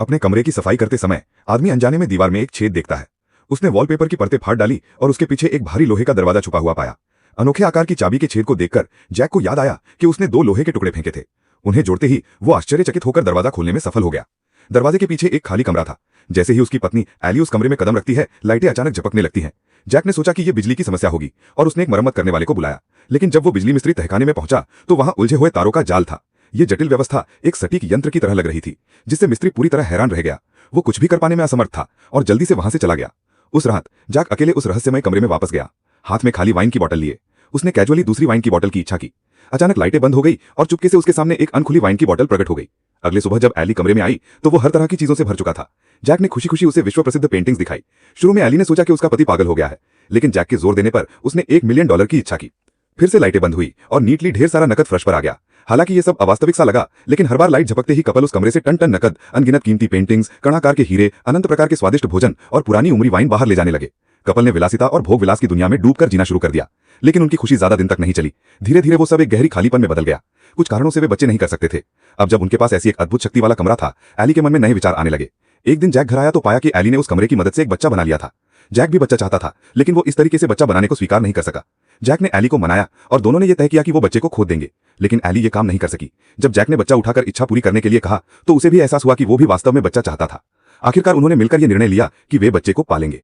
अपने कमरे की सफाई करते समय आदमी अनजाने में दीवार में एक छेद देखता है। उसने वॉलपेपर की परतें फाड़ डाली और उसके पीछे एक भारी लोहे का दरवाजा छुपा हुआ पाया। अनोखे आकार की चाबी के छेद को देखकर जैक को याद आया कि उसने 2 लोहे के टुकड़े फेंके थे। उन्हें जोड़ते ही वो आश्चर्यचकित होकर दरवाजा खोलने में सफल हो गया। दरवाजे के पीछे एक खाली कमरा था। जैसे ही उसकी पत्नी एली उस कमरे में कदम रखती है, लाइटें अचानक झपकने लगती हैं। जैक ने सोचा कि ये बिजली की समस्या होगी और उसने एक मरम्मत करने वाले को बुलाया। लेकिन जब वो बिजली मिस्त्री तहखाने में पहुंचा तो वहां उलझे हुए तारों का जाल था। ये जटिल व्यवस्था एक सटीक यंत्र की तरह लग रही थी, जिससे मिस्त्री पूरी तरह हैरान रह गया। वो कुछ भी कर पाने में असमर्थ था और जल्दी से वहां से चला गया। उस रात जैक अकेले उस रहस्यमय कमरे में वापस गया, हाथ में खाली वाइन की बोतल लिए। उसने कैजुअली दूसरी वाइन की बोतल की इच्छा की। अचानक लाइटें बंद हो गई और चुपके से उसके सामने एक अनखुली वाइन की बोतल प्रकट हो गई। अगले सुबह जब एली कमरे में आई तो वो हर तरह की चीजों से भर चुका था। जैक ने खुशी खुशी उसे विश्व प्रसिद्ध पेंटिंग्स दिखाई। शुरू में एली ने सोचा कि उसका पति पागल हो गया है, लेकिन जैक के जोर देने पर उसने $1 मिलियन की इच्छा की। फिर से लाइटें बंद हुई और नीटली ढेर सारा नकद फर्श पर आ गया। हालांकि ये सब अवास्तविक सा लगा, लेकिन हर बार लाइट झपकते ही कपल उस कमरे से टन टन नकद, अनगिनत कीमती पेंटिंग्स, कणाकार के हीरे, अनंत प्रकार के स्वादिष्ट भोजन और पुरानी उम्री वाइन बाहर ले जाने लगे। कपल ने विलासिता और भोग विलास की दुनिया में डूबकर जीना शुरू कर दिया। लेकिन उनकी खुशी ज्यादा दिन तक नहीं चली। धीरे धीरे वो सब एक गहरी खालीपन में बदल गया। कुछ कारणों से वे बच्चे नहीं कर सकते थे। अब जब उनके पास ऐसी एक अद्भुत शक्ति वाला कमरा था, एली के मन में नए विचार आने लगे। एक दिन जैक घर आया तो पाया कि एली ने उस कमरे की मदद से एक बच्चा बना लिया था। जैक भी बच्चा चाहता था, लेकिन वो इस तरीके से बच्चा बनाने को स्वीकार नहीं कर सका। जैक ने एली को मनाया और दोनों ने यह तय किया कि वो बच्चे को खोद देंगे। लेकिन एली ये काम नहीं कर सकी। जब जैक ने बच्चा उठाकर इच्छा पूरी करने के लिए कहा तो उसे भी एहसास हुआ कि वो भी वास्तव में बच्चा चाहता था। आखिरकार उन्होंने मिलकर यह निर्णय लिया कि वे बच्चे को पालेंगे।